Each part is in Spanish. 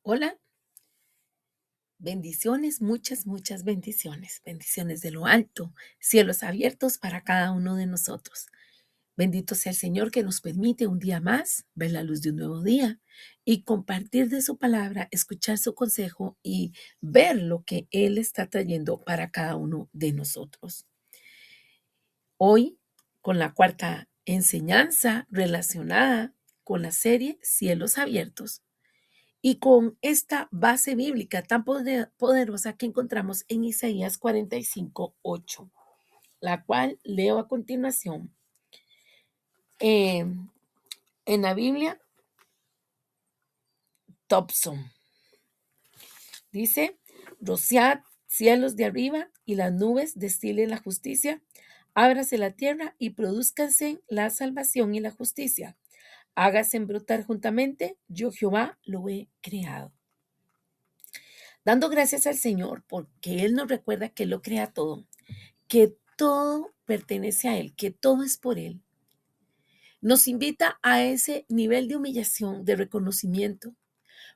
Hola, bendiciones, muchas, muchas bendiciones, bendiciones de lo alto, cielos abiertos para cada uno de nosotros. Bendito sea el Señor que nos permite un día más ver la luz de un nuevo día y compartir de su palabra, escuchar su consejo y ver lo que Él está trayendo para cada uno de nosotros. Hoy, con la cuarta enseñanza relacionada con la serie Cielos Abiertos, y con esta base bíblica tan poderosa que encontramos en Isaías 45:8, la cual leo a continuación eh, en la Biblia Thompson. Dice: rociad cielos de arriba y las nubes destilen la justicia, ábrase la tierra y produzcanse la salvación y la justicia. Hágase brotar juntamente, yo Jehová lo he creado. Dando gracias al Señor porque Él nos recuerda que Él lo crea todo, que todo pertenece a Él, que todo es por Él. Nos invita a ese nivel de humillación, de reconocimiento,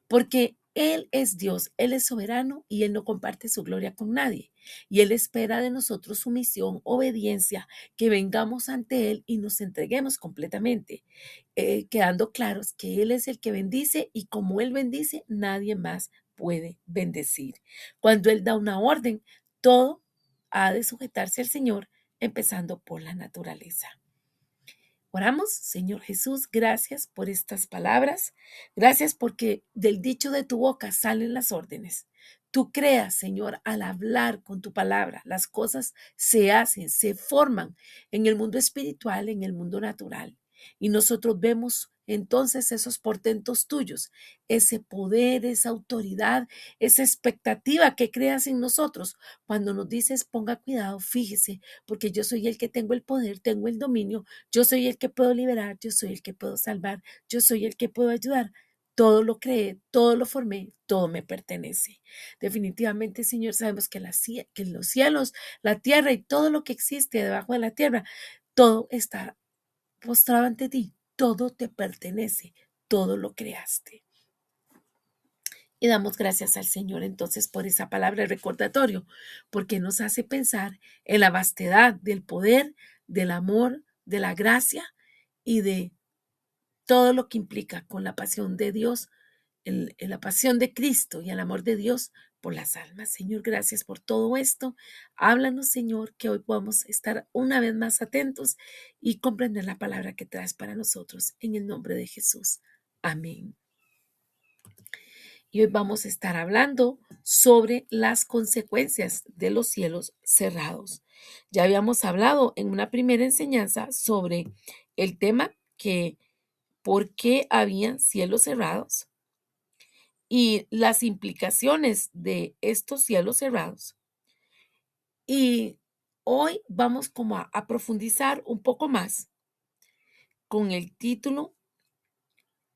porque Él es Dios, Él es soberano y Él no comparte su gloria con nadie. Y Él espera de nosotros sumisión, obediencia, que vengamos ante Él y nos entreguemos completamente, quedando claros que Él es el que bendice y como Él bendice, nadie más puede bendecir. Cuando Él da una orden, todo ha de sujetarse al Señor, empezando por la naturaleza. Oramos, Señor Jesús, gracias por estas palabras. Gracias porque del dicho de tu boca salen las órdenes. Tú creas, Señor, al hablar con tu palabra. Las cosas se hacen, se forman en el mundo espiritual, en el mundo natural. Y nosotros vemos entonces esos portentos tuyos, ese poder, esa autoridad, esa expectativa que creas en nosotros. Cuando nos dices, ponga cuidado, fíjese, porque yo soy el que tengo el poder, tengo el dominio, yo soy el que puedo liberar, yo soy el que puedo salvar, yo soy el que puedo ayudar. Todo lo creé, todo lo formé, todo me pertenece. Definitivamente, Señor, sabemos que los cielos, la tierra y todo lo que existe debajo de la tierra, todo está postrado ante ti, todo te pertenece, todo lo creaste. Y damos gracias al Señor entonces por esa palabra de recordatorio, porque nos hace pensar en la vastedad del poder, del amor, de la gracia y de todo lo que implica con la pasión de Dios, en la pasión de Cristo y el amor de Dios por las almas. Señor, gracias por todo esto. Háblanos, Señor, que hoy podamos estar una vez más atentos y comprender la palabra que traes para nosotros. En el nombre de Jesús. Amén. Y hoy vamos a estar hablando sobre las consecuencias de los cielos cerrados. Ya habíamos hablado en una primera enseñanza sobre el tema que por qué había cielos cerrados y las implicaciones de estos cielos cerrados. Y hoy vamos como a profundizar un poco más con el título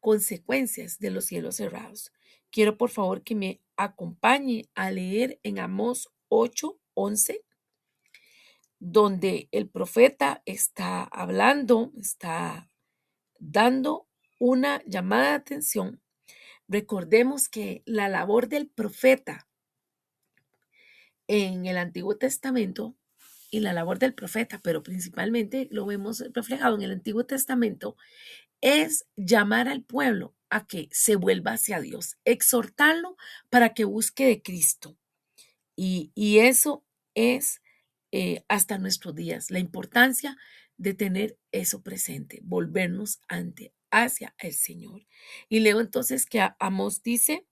Consecuencias de los cielos cerrados. Quiero por favor que me acompañe a leer en Amós 8:11, donde el profeta está hablando, está dando una llamada de atención. Recordemos que la labor del profeta en el Antiguo Testamento y la labor del profeta, pero principalmente lo vemos reflejado en el Antiguo Testamento, es llamar al pueblo a que se vuelva hacia Dios, exhortarlo para que busque de Cristo. Y eso es hasta nuestros días, la importancia de tener eso presente, volvernos hacia el Señor. Y leo entonces que Amós dice,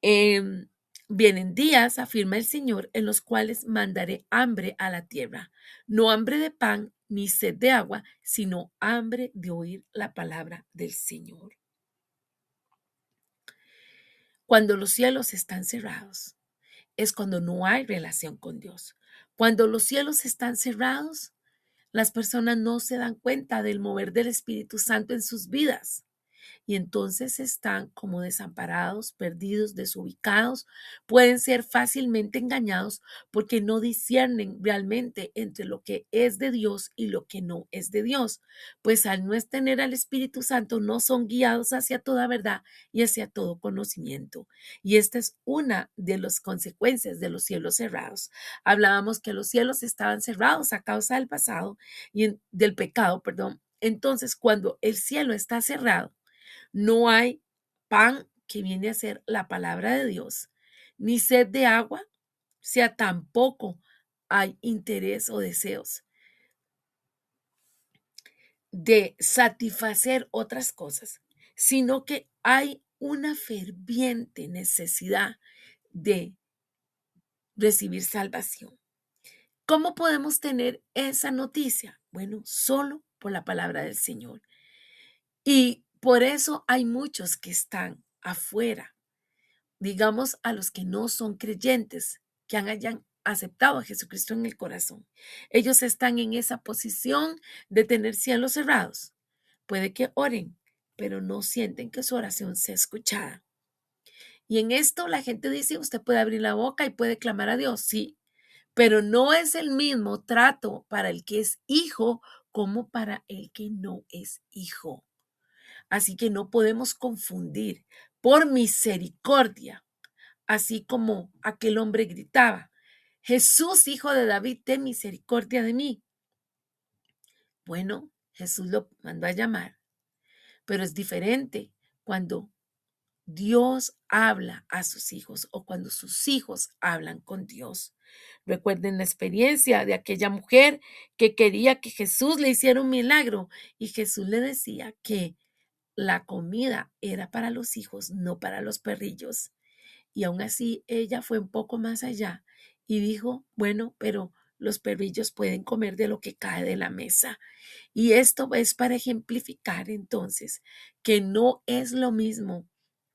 em, vienen días, afirma el Señor, en los cuales mandaré hambre a la tierra, no hambre de pan ni sed de agua, sino hambre de oír la palabra del Señor. Cuando los cielos están cerrados, es cuando no hay relación con Dios. Cuando los cielos están cerrados, las personas no se dan cuenta del mover del Espíritu Santo en sus vidas. y entonces están como desamparados, perdidos, desubicados, pueden ser fácilmente engañados porque no disciernen realmente entre lo que es de Dios y lo que no es de Dios, pues al no tener al Espíritu Santo no son guiados hacia toda verdad y hacia todo conocimiento. Y esta es una de las consecuencias de los cielos cerrados. Hablábamos que los cielos estaban cerrados a causa del pasado y del pecado, perdón. Entonces, cuando el cielo está cerrado, no hay pan, que viene a ser la palabra de Dios, ni sed de agua, sea tampoco hay interés o deseos de satisfacer otras cosas, sino que hay una ferviente necesidad de recibir salvación. ¿Cómo podemos tener esa noticia? Bueno, solo por la palabra del Señor. Y por eso hay muchos que están afuera, digamos a los que no son creyentes, que hayan aceptado a Jesucristo en el corazón. Ellos están en esa posición de tener cielos cerrados. Puede que oren, pero no sienten que su oración sea escuchada. Y en esto la gente dice, usted puede abrir la boca y puede clamar a Dios, sí, pero no es el mismo trato para el que es hijo como para el que no es hijo. Así que no podemos confundir por misericordia, así como aquel hombre gritaba, Jesús, hijo de David, ten misericordia de mí. Bueno, Jesús lo mandó a llamar, pero es diferente cuando Dios habla a sus hijos o cuando sus hijos hablan con Dios. Recuerden la experiencia de aquella mujer que quería que Jesús le hiciera un milagro y Jesús le decía que la comida era para los hijos, no para los perrillos. Y aún así ella fue un poco más allá y dijo, bueno, pero los perrillos pueden comer de lo que cae de la mesa. Y esto es para ejemplificar entonces que no es lo mismo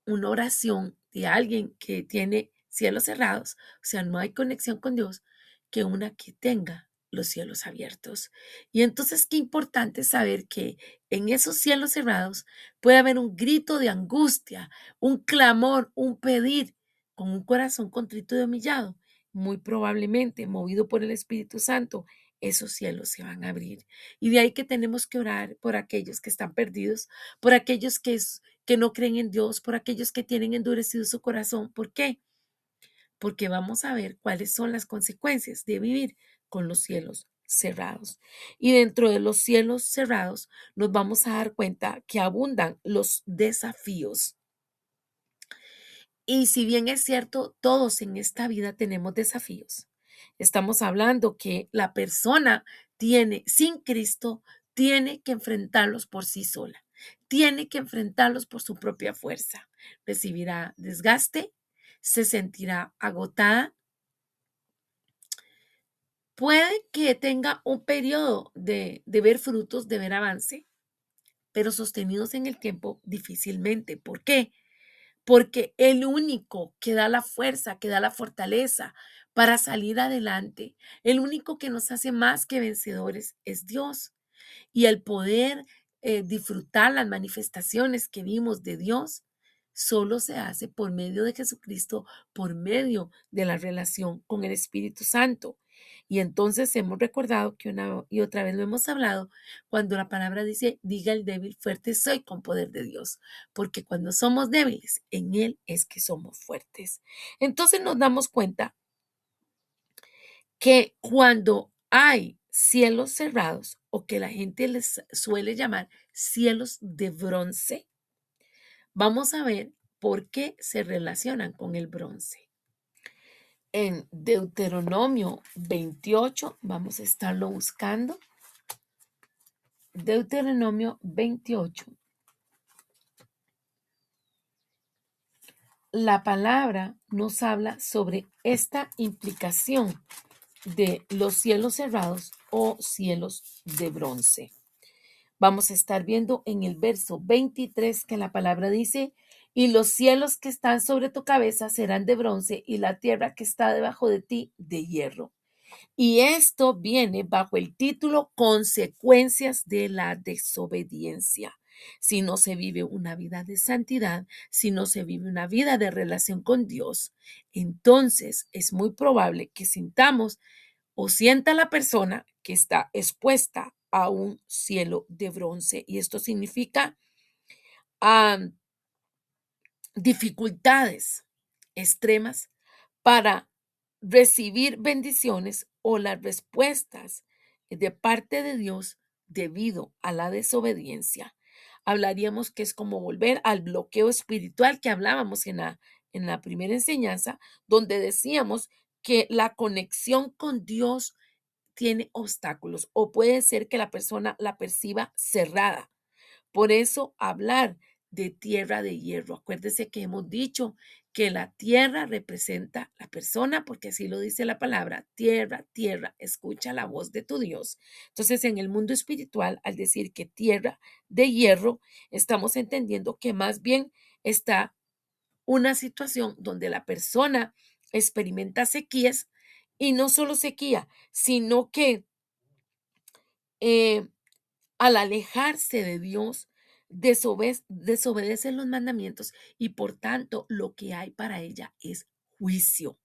una oración de alguien que tiene cielos cerrados, o sea, no hay conexión con Dios, que una que tenga los cielos abiertos. Y entonces qué importante saber que en esos cielos cerrados puede haber un grito de angustia, un clamor, un pedir con un corazón contrito y humillado. Muy probablemente, movido por el Espíritu Santo, esos cielos se van a abrir. Y de ahí que tenemos que orar por aquellos que están perdidos, por aquellos que no creen en Dios, por aquellos que tienen endurecido su corazón. ¿Por qué? Porque vamos a ver cuáles son las consecuencias de vivir con los cielos cerrados. Y dentro de los cielos cerrados nos vamos a dar cuenta que abundan los desafíos. Y si bien es cierto, todos en esta vida tenemos desafíos. Estamos hablando que la persona sin Cristo, tiene que enfrentarlos por sí sola, tiene que enfrentarlos por su propia fuerza. Recibirá desgaste, se sentirá agotada. Puede que tenga un periodo de ver frutos, de ver avance, pero sostenidos en el tiempo difícilmente. ¿Por qué? Porque el único que da la fuerza, que da la fortaleza para salir adelante, el único que nos hace más que vencedores es Dios. Y el poder disfrutar las manifestaciones que vimos de Dios solo se hace por medio de Jesucristo, por medio de la relación con el Espíritu Santo. Y entonces hemos recordado que una y otra vez lo hemos hablado, cuando la palabra dice, diga el débil, fuerte soy con poder de Dios, porque cuando somos débiles, en Él es que somos fuertes. Entonces nos damos cuenta que cuando hay cielos cerrados, o que la gente les suele llamar cielos de bronce, vamos a ver por qué se relacionan con el bronce. En Deuteronomio 28, vamos a estarlo buscando. Deuteronomio 28. La palabra nos habla sobre esta implicación de los cielos cerrados o cielos de bronce. Vamos a estar viendo en el verso 23 que la palabra dice, y los cielos que están sobre tu cabeza serán de bronce y la tierra que está debajo de ti de hierro. Y esto viene bajo el título Consecuencias de la desobediencia. si no se vive una vida de santidad, si no se vive una vida de relación con Dios, entonces es muy probable que sintamos o sienta la persona que está expuesta a un cielo de bronce. Y esto significa am, dificultades extremas para recibir bendiciones o las respuestas de parte de Dios debido a la desobediencia. Hablaríamos que es como volver al bloqueo espiritual que hablábamos en la primera enseñanza, donde decíamos que la conexión con Dios tiene obstáculos o puede ser que la persona la perciba cerrada. Por eso hablar de tierra de hierro. Acuérdese que hemos dicho que la tierra representa la persona, porque así lo dice la palabra, tierra, tierra, escucha la voz de tu Dios. Entonces, en el mundo espiritual, al decir que tierra de hierro, estamos entendiendo que más bien está una situación donde la persona experimenta sequías y no solo sequía, sino que eh, al alejarse de Dios, desobedece los mandamientos y por tanto lo que hay para ella es juicio.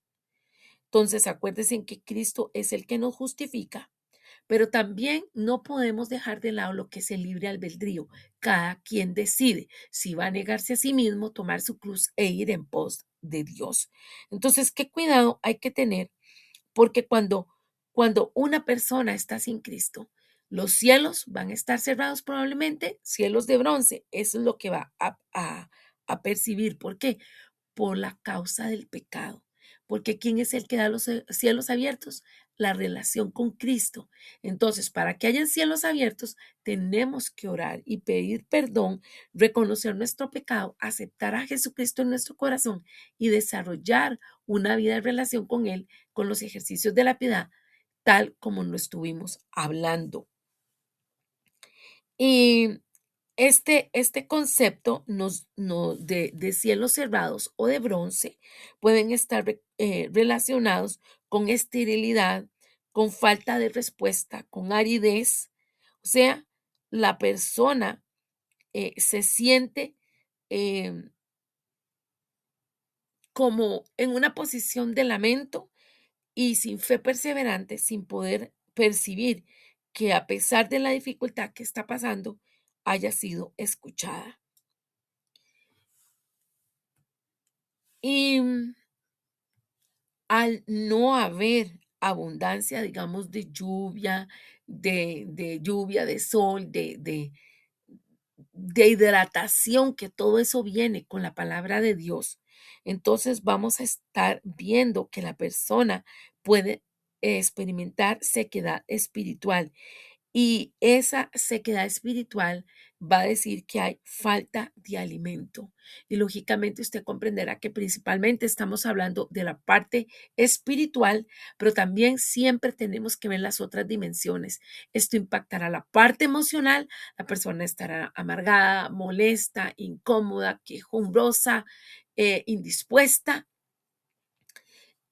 Entonces, acuérdense en que Cristo es el que nos justifica, pero también no podemos dejar de lado lo que es el libre albedrío. Cada quien decide si va a negarse a sí mismo, tomar su cruz e ir en pos de Dios. Entonces, qué cuidado hay que tener porque cuando una persona está sin Cristo, los cielos van a estar cerrados probablemente, cielos de bronce, eso es lo que va a percibir. ¿Por qué? Por la causa del pecado. Porque ¿quién es el que da los cielos abiertos? La relación con Cristo. Entonces, para que hayan cielos abiertos, tenemos que orar y pedir perdón, reconocer nuestro pecado, aceptar a Jesucristo en nuestro corazón y desarrollar una vida de relación con Él, con los ejercicios de la piedad, tal como lo estuvimos hablando. Y este concepto de cielos cerrados o de bronce pueden estar relacionados con esterilidad, con falta de respuesta, con aridez. O sea, la persona se siente em, como en una posición de lamento y sin fe perseverante, sin poder percibir que a pesar de la dificultad que está pasando, haya sido escuchada. Y al no haber abundancia, digamos, de lluvia, de sol, de hidratación, que todo eso viene con la palabra de Dios, entonces vamos a estar viendo que la persona puede experimentar sequedad espiritual. Y esa sequedad espiritual va a decir que hay falta de alimento. Y lógicamente usted comprenderá que principalmente estamos hablando de la parte espiritual, pero también siempre tenemos que ver las otras dimensiones. Esto impactará la parte emocional, la persona estará amargada, molesta, incómoda, quejumbrosa, indispuesta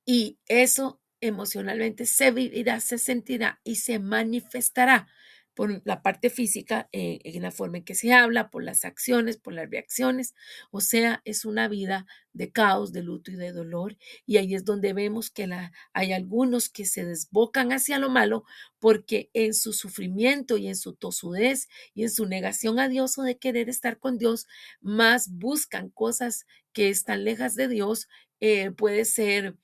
y eso emocionalmente se vivirá, se sentirá y se manifestará por la parte física, en la forma en que se habla, por las acciones, por las reacciones. O sea, es una vida de caos, de luto y de dolor. Y ahí es donde vemos que hay algunos que se desbocan hacia lo malo porque en su sufrimiento y en su tosudez y en su negación a Dios o de querer estar con Dios, más buscan cosas que están lejas de Dios. Puede ser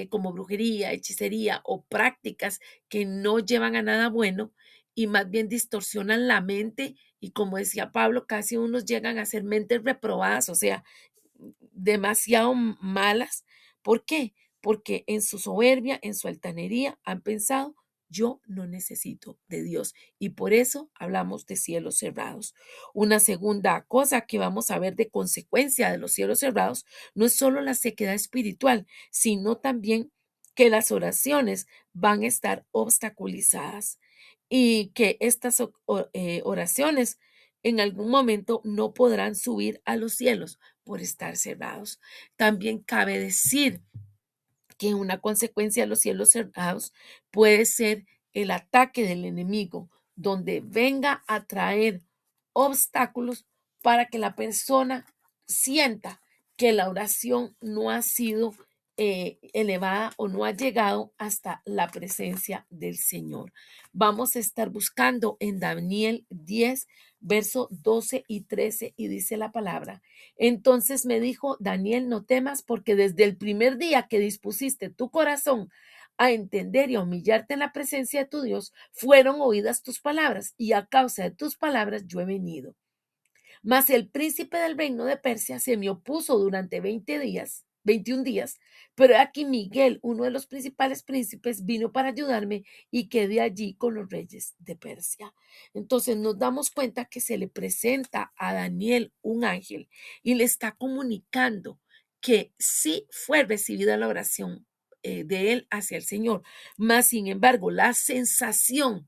como brujería, hechicería o prácticas que no llevan a nada bueno y más bien distorsionan la mente y como decía Pablo, casi unos llegan a ser mentes reprobadas, o sea, demasiado malas. ¿Por qué? Porque en su soberbia, en su altanería, han pensado, yo no necesito de Dios. Y por eso hablamos de cielos cerrados. Una segunda cosa que vamos a ver de consecuencia de los cielos cerrados no es solo la sequedad espiritual, sino también que las oraciones van a estar obstaculizadas y que estas oraciones en algún momento no podrán subir a los cielos por estar cerrados. También cabe decir que una consecuencia de los cielos cerrados puede ser el ataque del enemigo, donde venga a traer obstáculos para que la persona sienta que la oración no ha sido elevada o no ha llegado hasta la presencia del Señor. Vamos a estar buscando en Daniel 10, verso 12 y 13, y dice la palabra: entonces me dijo Daniel, no temas, porque desde el primer día que dispusiste tu corazón a entender y a humillarte en la presencia de tu Dios, fueron oídas tus palabras, y a causa de tus palabras yo he venido. Mas el príncipe del reino de Persia se me opuso durante 21 días, pero aquí Miguel, uno de los principales príncipes, vino para ayudarme y quedé allí con los reyes de Persia. Entonces nos damos cuenta que se le presenta a Daniel un ángel y le está comunicando que sí fue recibida la oración de él hacia el Señor, mas sin embargo la sensación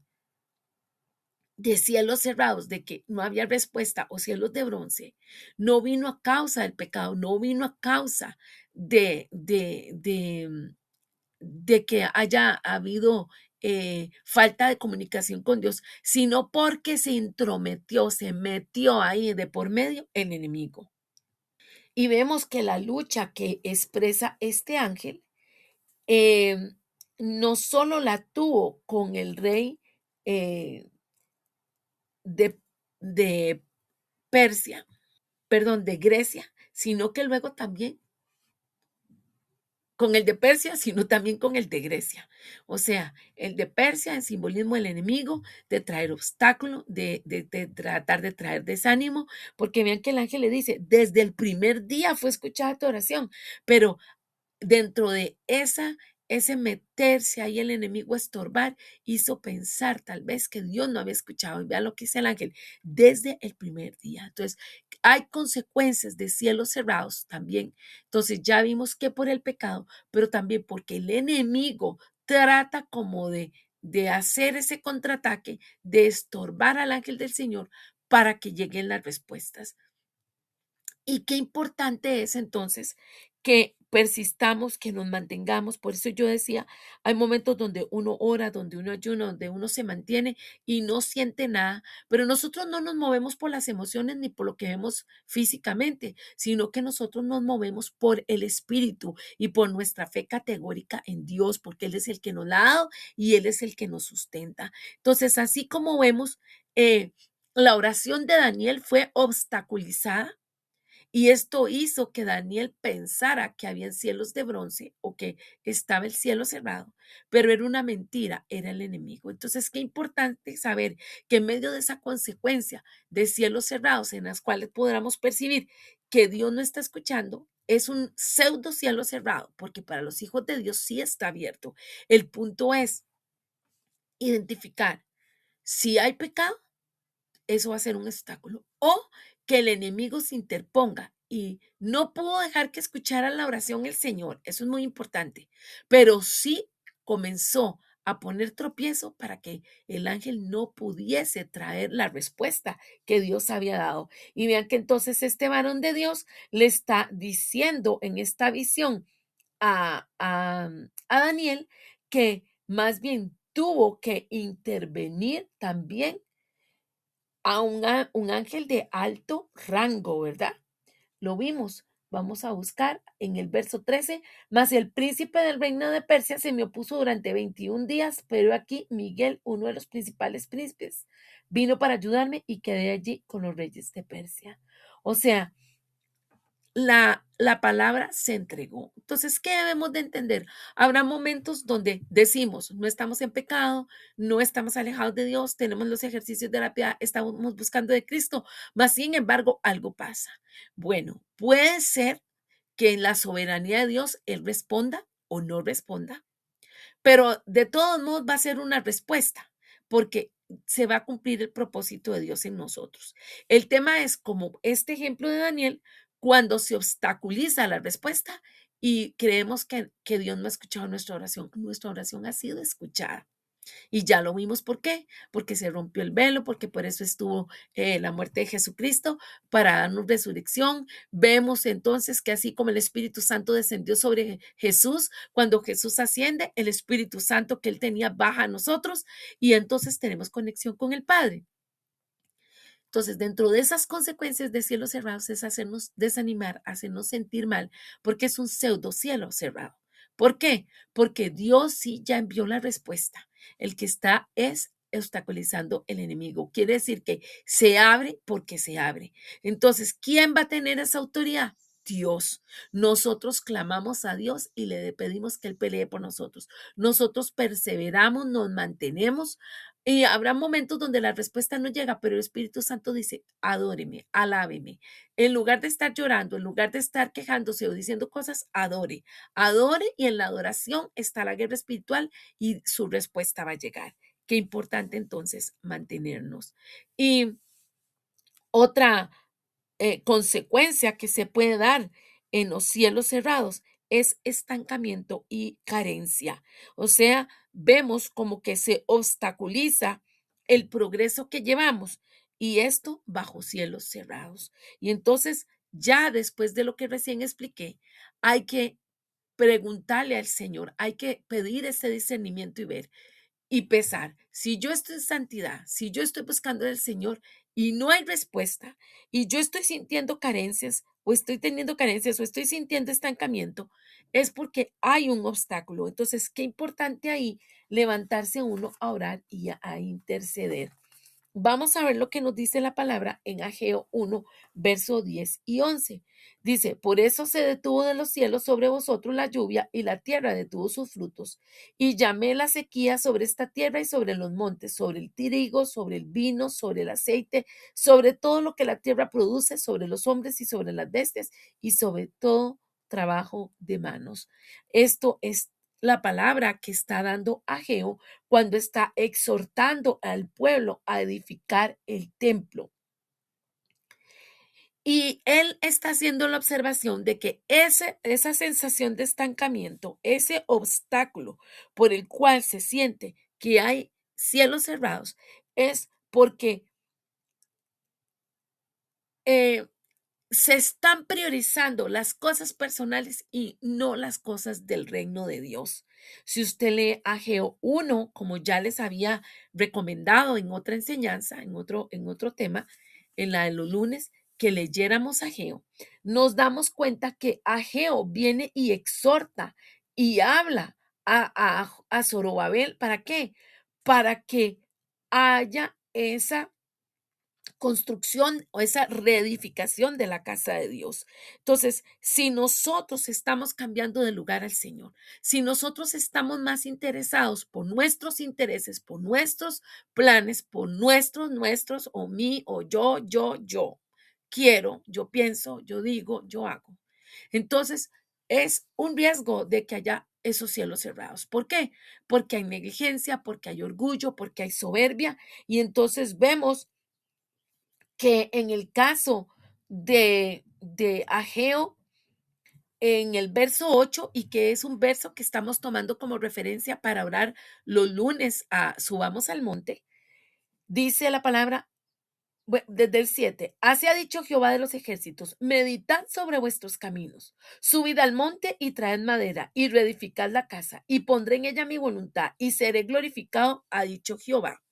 de cielos cerrados, de que no había respuesta, o cielos de bronce, no vino a causa del pecado, no vino a causa de que haya habido falta de comunicación con Dios, sino porque se intrometió, se metió ahí de por medio el enemigo. Y vemos que la lucha que expresa este ángel eh, no solo la tuvo con el rey eh, de, de Persia, perdón, de Grecia, sino que luego también con el de Persia, sino también con el de Grecia. O sea, el de Persia en simbolismo del enemigo, de traer obstáculo, de tratar de traer desánimo, porque vean que el ángel le dice, desde el primer día fue escuchada tu oración, pero dentro de ese meterse ahí el enemigo a estorbar, hizo pensar tal vez que Dios no había escuchado. Y vea lo que dice el ángel, desde el primer día. Entonces, hay consecuencias de cielos cerrados también. Entonces, ya vimos que por el pecado, pero también porque el enemigo trata como de hacer ese contraataque, de estorbar al ángel del Señor para que lleguen las respuestas. Y qué importante es entonces que persistamos, que nos mantengamos. Por eso yo decía, hay momentos donde uno ora, donde uno ayuna, donde uno se mantiene y no siente nada, pero nosotros no nos movemos por las emociones ni por lo que vemos físicamente, sino que nosotros nos movemos por el Espíritu y por nuestra fe categórica en Dios, porque Él es el que nos la ha dado y Él es el que nos sustenta. Entonces, así como vemos, la oración de Daniel fue obstaculizada y esto hizo que Daniel pensara que había cielos de bronce o que estaba el cielo cerrado, pero era una mentira, era el enemigo. Entonces, qué importante saber que en medio de esa consecuencia de cielos cerrados en las cuales podamos percibir que Dios no está escuchando, es un pseudo cielo cerrado, porque para los hijos de Dios sí está abierto. El punto es identificar si hay pecado, eso va a ser un obstáculo. O que el enemigo se interponga y no pudo dejar que escuchara la oración el Señor. Eso es muy importante. Pero sí comenzó a poner tropiezo para que el ángel no pudiese traer la respuesta que Dios había dado. Y vean que entonces este varón de Dios le está diciendo en esta visión a Daniel que más bien tuvo que intervenir también a un ángel de alto rango, ¿verdad? Lo vimos. Vamos a buscar en el verso 13, mas el príncipe del reino de Persia se me opuso durante 21 días, pero aquí Miguel, uno de los principales príncipes, vino para ayudarme y quedé allí con los reyes de Persia. O sea, la palabra se entregó. Entonces, ¿qué debemos de entender? Habrá momentos donde decimos, no estamos en pecado, no estamos alejados de Dios, tenemos los ejercicios de la piedad, estamos buscando de Cristo, mas sin embargo, algo pasa. Bueno, puede ser que en la soberanía de Dios Él responda o no responda, pero de todos modos va a ser una respuesta, porque se va a cumplir el propósito de Dios en nosotros. El tema es como este ejemplo de Daniel, cuando se obstaculiza la respuesta y creemos que Dios no ha escuchado nuestra oración ha sido escuchada. Y ya lo vimos por qué, porque se rompió el velo, porque por eso estuvo la muerte de Jesucristo, para darnos resurrección. Vemos entonces que así como el Espíritu Santo descendió sobre Jesús, cuando Jesús asciende, el Espíritu Santo que él tenía baja a nosotros y entonces tenemos conexión con el Padre. Entonces, dentro de esas consecuencias de cielos cerrados es hacernos desanimar, hacernos sentir mal, porque es un pseudo cielo cerrado. ¿Por qué? Porque Dios sí ya envió la respuesta. El que está es obstaculizando el enemigo. Quiere decir que se abre porque se abre. Entonces, ¿quién va a tener esa autoridad? Dios. Nosotros clamamos a Dios y le pedimos que Él pelee por nosotros. Nosotros perseveramos, nos mantenemos y habrá momentos donde la respuesta no llega, pero el Espíritu Santo dice, adóreme, alábeme. En lugar de estar llorando, en lugar de estar quejándose o diciendo cosas, adore. Adore y en la adoración está la guerra espiritual y su respuesta va a llegar. Qué importante entonces mantenernos. Y otra consecuencia que se puede dar en los cielos cerrados es estancamiento y carencia. O sea, vemos como que se obstaculiza el progreso que llevamos y esto bajo cielos cerrados. Y entonces, ya después de lo que recién expliqué, hay que preguntarle al Señor, hay que pedir ese discernimiento y ver y pesar. Si yo estoy en santidad, si yo estoy buscando al Señor y no hay respuesta, y yo estoy sintiendo carencias, o estoy teniendo carencias, o estoy sintiendo estancamiento, es porque hay un obstáculo. Entonces, qué importante ahí levantarse uno a orar y a interceder. Vamos a ver lo que nos dice la palabra en Ageo 1, verso 10 y 11. Dice, por eso se detuvo de los cielos sobre vosotros la lluvia y la tierra detuvo sus frutos. Y llamé la sequía sobre esta tierra y sobre los montes, sobre el trigo, sobre el vino, sobre el aceite, sobre todo lo que la tierra produce, sobre los hombres y sobre las bestias y sobre todo trabajo de manos. Esto es la palabra que está dando Ageo cuando está exhortando al pueblo a edificar el templo. Y él está haciendo la observación de que esa sensación de estancamiento, ese obstáculo por el cual se siente que hay cielos cerrados, es porque eh, se están priorizando las cosas personales y no las cosas del reino de Dios. Si usted lee Ageo 1, como ya les había recomendado en otra enseñanza, en otro tema, en la de los lunes, que leyéramos Ageo, nos damos cuenta que Ageo viene y exhorta y habla a Zorobabel. ¿Para qué? Para que haya esa construcción o esa reedificación de la casa de Dios. Entonces, si nosotros estamos cambiando de lugar al Señor, si nosotros estamos más interesados por nuestros intereses, por nuestros planes, por nuestros, o mí, o yo, quiero, yo pienso, yo digo, yo hago. Entonces, es un riesgo de que haya esos cielos cerrados. ¿Por qué? Porque hay negligencia, porque hay orgullo, porque hay soberbia, y entonces vemos que en el caso de Ageo, en el verso 8, y que es un verso que estamos tomando como referencia para orar los lunes a Subamos al Monte, dice la palabra desde el 7, así ha dicho Jehová de los ejércitos, meditad sobre vuestros caminos, subid al monte y traed madera y reedificad la casa y pondré en ella mi voluntad y seré glorificado, ha dicho Jehová.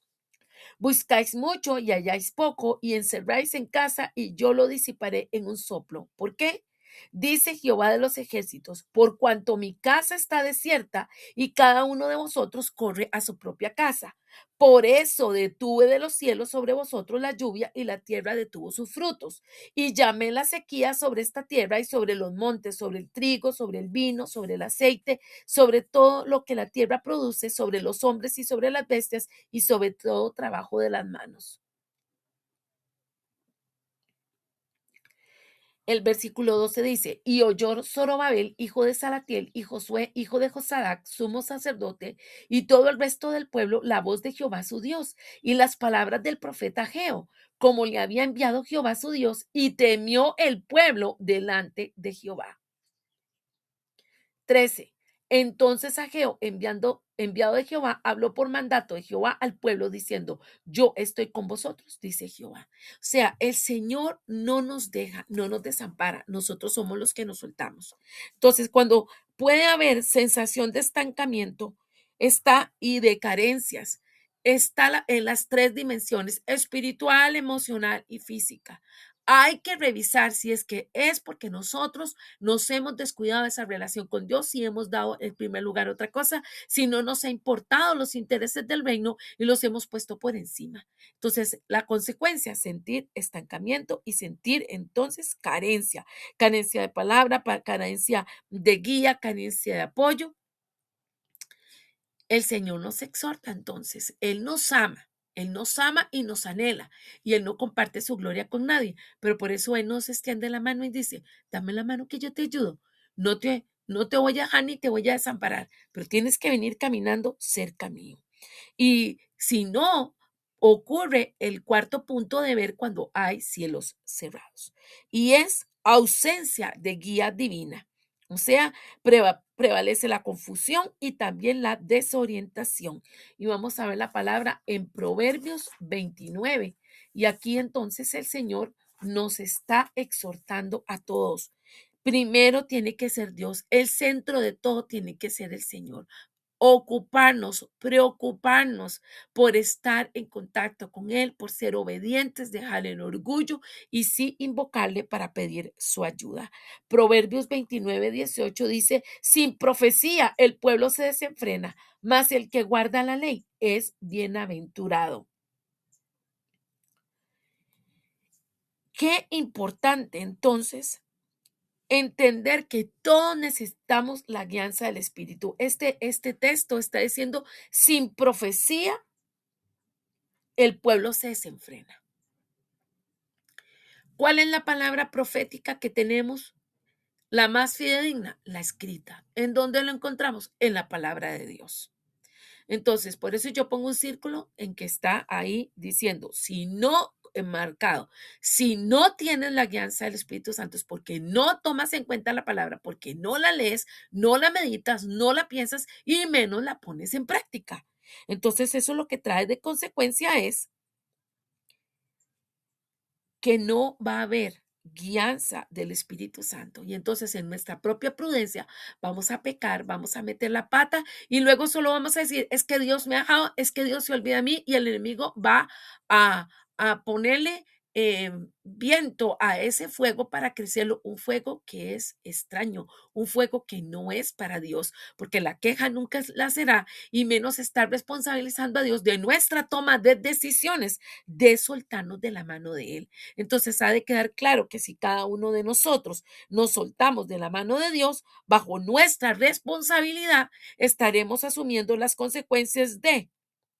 Buscáis mucho y halláis poco, y encerráis en casa, y yo lo disiparé en un soplo. ¿Por qué? Dice Jehová de los ejércitos, por cuanto mi casa está desierta y cada uno de vosotros corre a su propia casa. Por eso detuve de los cielos sobre vosotros la lluvia y la tierra detuvo sus frutos. Y llamé la sequía sobre esta tierra y sobre los montes, sobre el trigo, sobre el vino, sobre el aceite, sobre todo lo que la tierra produce, sobre los hombres y sobre las bestias y sobre todo trabajo de las manos. El versículo 12 dice, y oyó Zorobabel, hijo de Salatiel, y Josué, hijo de Josadac, sumo sacerdote, y todo el resto del pueblo, la voz de Jehová su Dios, y las palabras del profeta Ageo, como le había enviado Jehová su Dios, y temió el pueblo delante de Jehová. 13. Entonces Ageo, enviado de Jehová, habló por mandato de Jehová al pueblo diciendo, yo estoy con vosotros, dice Jehová. O sea, el Señor no nos deja, no nos desampara, nosotros somos los que nos soltamos. Entonces, cuando puede haber sensación de estancamiento, y de carencias, está en las tres dimensiones, espiritual, emocional y física. Hay que revisar si es que es porque nosotros nos hemos descuidado de esa relación con Dios, si hemos dado en primer lugar otra cosa, si no nos ha importado los intereses del reino y los hemos puesto por encima. Entonces, la consecuencia, sentir estancamiento y sentir entonces carencia, carencia de palabra, carencia de guía, carencia de apoyo. El Señor nos exhorta entonces, Él nos ama y nos anhela, y Él no comparte su gloria con nadie, pero por eso Él nos extiende la mano y dice, dame la mano que yo te ayudo, no te voy a dejar ni te voy a desamparar, pero tienes que venir caminando cerca mío. Y si no, ocurre el cuarto punto de ver cuando hay cielos cerrados, y es ausencia de guía divina. O sea, prevalece la confusión y también la desorientación. Y vamos a ver la palabra en Proverbios 29. Y aquí entonces el Señor nos está exhortando a todos. Primero tiene que ser Dios. El centro de todo tiene que ser el Señor. Ocuparnos, preocuparnos por estar en contacto con Él, por ser obedientes, dejar el orgullo y sí invocarle para pedir su ayuda. Proverbios 29:18 dice, sin profecía el pueblo se desenfrena, mas el que guarda la ley es bienaventurado. Qué importante entonces entender que todos necesitamos la guianza del Espíritu. Este texto está diciendo, sin profecía, el pueblo se desenfrena. ¿Cuál es la palabra profética que tenemos? La más fidedigna, la escrita. ¿En dónde lo encontramos? En la palabra de Dios. Entonces, por eso yo pongo un círculo en que está ahí diciendo, si no enmarcado, si no tienes la guianza del Espíritu Santo es porque no tomas en cuenta la palabra, porque no la lees, no la meditas, no la piensas y menos la pones en práctica. Entonces, eso lo que trae de consecuencia es que no va a haber guianza del Espíritu Santo. Y entonces en nuestra propia prudencia vamos a pecar, vamos a meter la pata y luego solo vamos a decir, es que Dios me ha dejado, es que Dios se olvida de mí y el enemigo va a ponerle viento a ese fuego para crecerlo, un fuego que es extraño, un fuego que no es para Dios, porque la queja nunca la será y menos estar responsabilizando a Dios de nuestra toma de decisiones, de soltarnos de la mano de Él. Entonces ha de quedar claro que si cada uno de nosotros nos soltamos de la mano de Dios, bajo nuestra responsabilidad, estaremos asumiendo las consecuencias de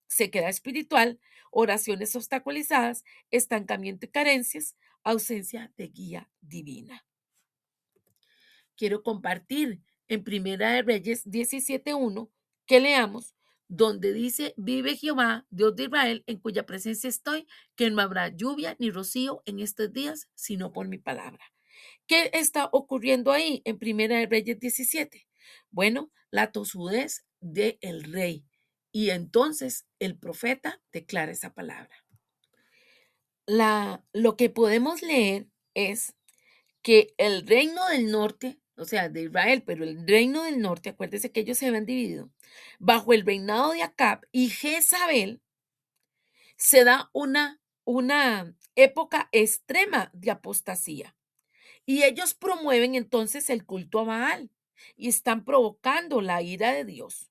sequedad espiritual, oraciones obstaculizadas, estancamiento y carencias, ausencia de guía divina. Quiero compartir en Primera de Reyes 17:1 que leamos, donde dice, vive Jehová, Dios de Israel, en cuya presencia estoy, que no habrá lluvia ni rocío en estos días, sino por mi palabra. ¿Qué está ocurriendo ahí en Primera de Reyes 17? Bueno, la tosudez del rey. Y entonces el profeta declara esa palabra. Lo que podemos leer es que el reino del norte, o sea, de Israel, pero el reino del norte, acuérdense que ellos se habían dividido, bajo el reinado de Acab y Jezabel, se da una época extrema de apostasía. Y ellos promueven entonces el culto a Baal y están provocando la ira de Dios.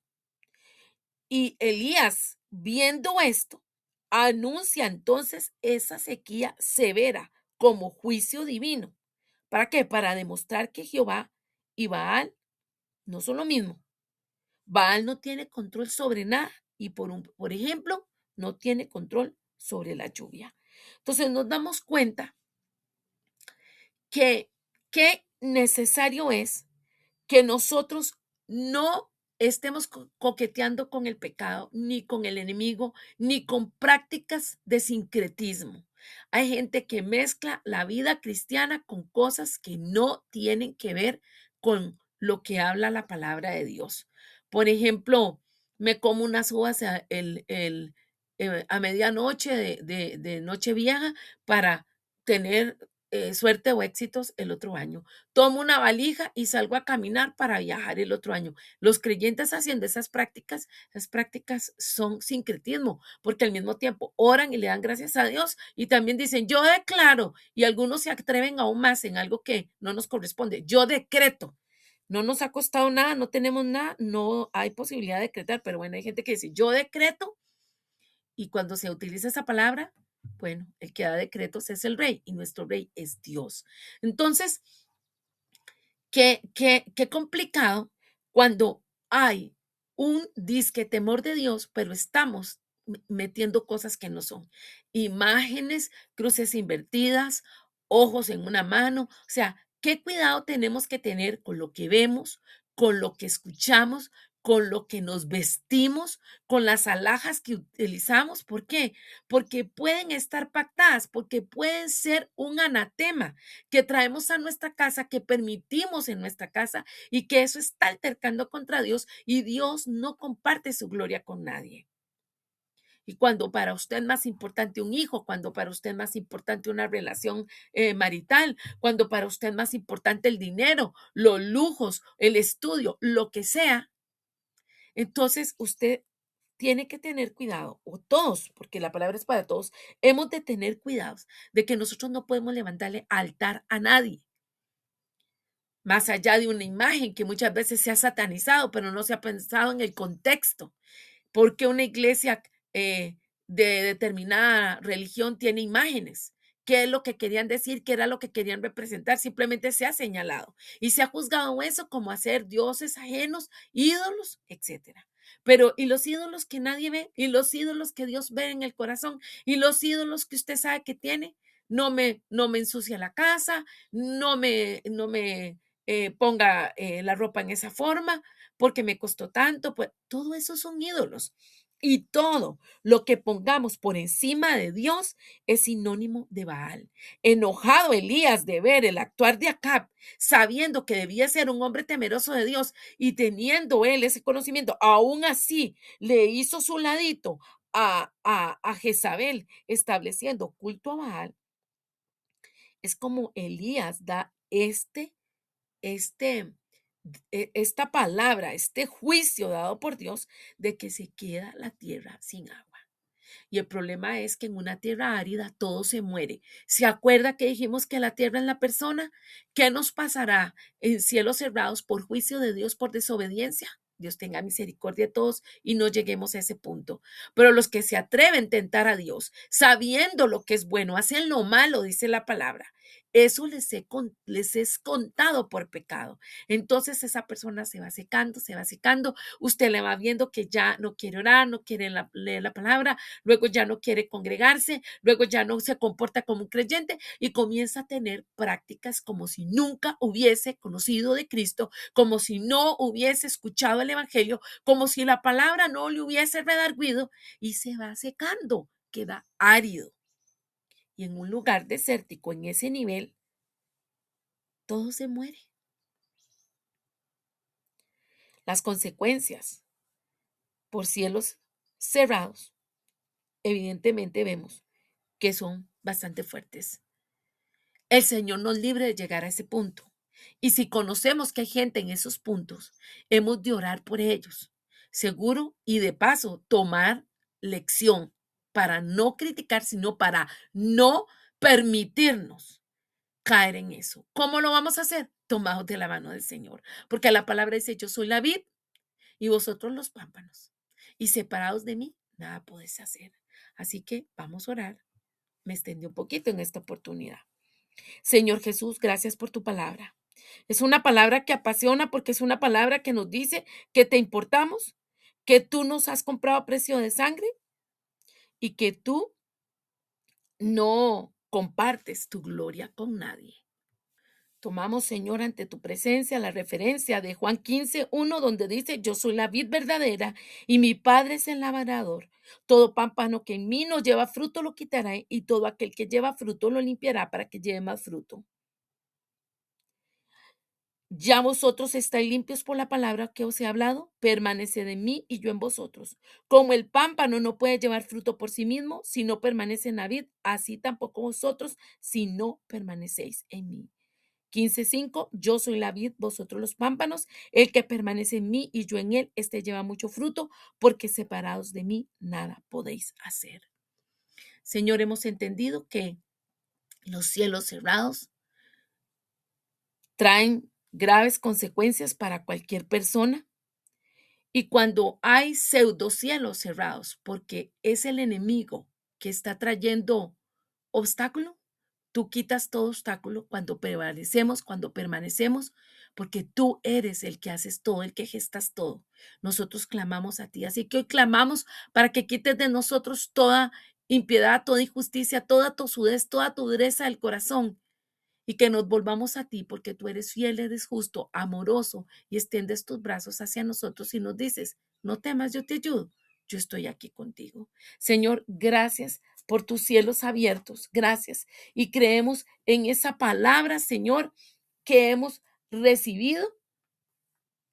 Y Elías, viendo esto, anuncia entonces esa sequía severa como juicio divino. ¿Para qué? Para demostrar que Jehová y Baal no son lo mismo. Baal no tiene control sobre nada y por ejemplo, no tiene control sobre la lluvia. Entonces nos damos cuenta que qué necesario es que nosotros no estemos coqueteando con el pecado, ni con el enemigo, ni con prácticas de sincretismo. Hay gente que mezcla la vida cristiana con cosas que no tienen que ver con lo que habla la palabra de Dios. Por ejemplo, me como unas uvas a medianoche de Nochevieja para tener suerte o éxitos el otro año. Tomo una valija y salgo a caminar para viajar el otro año. Los creyentes haciendo esas prácticas son sincretismo, porque al mismo tiempo oran y le dan gracias a Dios y también dicen, yo declaro, y algunos se atreven aún más en algo que no nos corresponde. Yo decreto. No nos ha costado nada, no tenemos nada, no hay posibilidad de decretar, pero bueno, hay gente que dice, yo decreto, y cuando se utiliza esa palabra, bueno, el que da decretos es el rey y nuestro rey es Dios. Entonces, qué complicado cuando hay un disque temor de Dios, pero estamos metiendo cosas que no son. Imágenes, cruces invertidas, ojos en una mano. O sea, qué cuidado tenemos que tener con lo que vemos, con lo que escuchamos, con lo que nos vestimos, con las alhajas que utilizamos. ¿Por qué? Porque pueden estar pactadas, porque pueden ser un anatema que traemos a nuestra casa, que permitimos en nuestra casa y que eso está altercando contra Dios y Dios no comparte su gloria con nadie. Y cuando para usted es más importante un hijo, cuando para usted es más importante una relación marital, cuando para usted es más importante el dinero, los lujos, el estudio, lo que sea, entonces usted tiene que tener cuidado, o todos, porque la palabra es para todos, hemos de tener cuidados de que nosotros no podemos levantarle altar a nadie más allá de una imagen que muchas veces se ha satanizado, pero no se ha pensado en el contexto. ¿Por qué una iglesia de determinada religión tiene imágenes? ¿Qué es lo que querían decir? ¿Qué era lo que querían representar? Simplemente se ha señalado y se ha juzgado eso como hacer dioses ajenos, ídolos, etcétera. Pero, ¿y los ídolos que nadie ve? ¿Y los ídolos que Dios ve en el corazón? ¿Y los ídolos que usted sabe que tiene? No me ensucia la casa, no me ponga la ropa en esa forma, porque me costó tanto, pues todo eso son ídolos. Y todo lo que pongamos por encima de Dios es sinónimo de Baal. Enojado Elías de ver el actuar de Acab, sabiendo que debía ser un hombre temeroso de Dios y teniendo él ese conocimiento, aún así le hizo su ladito a Jezabel, estableciendo culto a Baal. Es como Elías da este, esta palabra, este juicio dado por Dios de que se queda la tierra sin agua. Y el problema es que en una tierra árida todo se muere. ¿Se acuerda que dijimos que la tierra es la persona? ¿Qué nos pasará en cielos cerrados por juicio de Dios por desobediencia? Dios tenga misericordia de todos y no lleguemos a ese punto. Pero los que se atreven a tentar a Dios, sabiendo lo que es bueno, hacen lo malo, dice la palabra. Eso les es contado por pecado. Entonces esa persona se va secando, se va secando. Usted le va viendo que ya no quiere orar, no quiere leer la palabra, luego ya no quiere congregarse, luego ya no se comporta como un creyente y comienza a tener prácticas como si nunca hubiese conocido de Cristo, como si no hubiese escuchado el Evangelio, como si la palabra no le hubiese redarguido y se va secando, queda árido. Y en un lugar desértico, en ese nivel, todo se muere. Las consecuencias por cielos cerrados, evidentemente vemos que son bastante fuertes. El Señor nos libre de llegar a ese punto. Y si conocemos que hay gente en esos puntos, hemos de orar por ellos. Seguro y de paso tomar lección para no criticar, sino para no permitirnos caer en eso. ¿Cómo lo vamos a hacer? Tomados de la mano del Señor. Porque la palabra dice, yo soy la vid y vosotros los pámpanos. Y separados de mí, nada podéis hacer. Así que vamos a orar. Me extendí un poquito en esta oportunidad. Señor Jesús, gracias por tu palabra. Es una palabra que apasiona porque es una palabra que nos dice que te importamos, que tú nos has comprado a precio de sangre y que tú no compartes tu gloria con nadie. Tomamos, Señor, ante tu presencia la referencia de Juan 15:1, donde dice, yo soy la vid verdadera y mi Padre es el labrador. Todo pámpano que en mí no lleva fruto lo quitará y todo aquel que lleva fruto lo limpiará para que lleve más fruto. Ya vosotros estáis limpios por la palabra que os he hablado, permaneced en mí y yo en vosotros. Como el pámpano no puede llevar fruto por sí mismo si no permanece en la vid, así tampoco vosotros si no permanecéis en mí. 15:5 Yo soy la vid, vosotros los pámpanos. El que permanece en mí y yo en él, este lleva mucho fruto, porque separados de mí nada podéis hacer. Señor, hemos entendido que los cielos cerrados traen graves consecuencias para cualquier persona. Y cuando hay pseudocielos cerrados, porque es el enemigo que está trayendo obstáculo, tú quitas todo obstáculo cuando prevalecemos, cuando permanecemos, porque tú eres el que haces todo, el que gestas todo. Nosotros clamamos a ti, así que hoy clamamos para que quites de nosotros toda impiedad, toda injusticia, toda tosudez, toda tu dureza del corazón y que nos volvamos a ti porque tú eres fiel, eres justo, amoroso y extiendes tus brazos hacia nosotros y nos dices, no temas, yo te ayudo, yo estoy aquí contigo. Señor, gracias por tus cielos abiertos, gracias. Y creemos en esa palabra, Señor, que hemos recibido,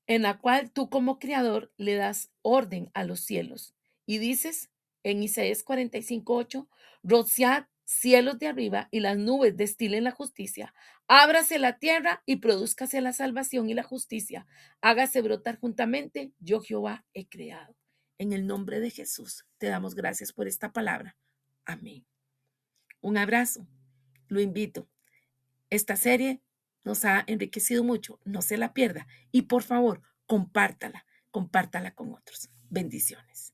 en la cual tú como creador le das orden a los cielos. Y dices en Isaías 45:8, rociad cielos de arriba y las nubes destilen la justicia. Ábrase la tierra y produzcase la salvación y la justicia. Hágase brotar juntamente, yo Jehová he creado. En el nombre de Jesús te damos gracias por esta palabra. Amén. Un abrazo. Lo invito. Esta serie nos ha enriquecido mucho. No se la pierda. Y por favor, compártala con otros. Bendiciones.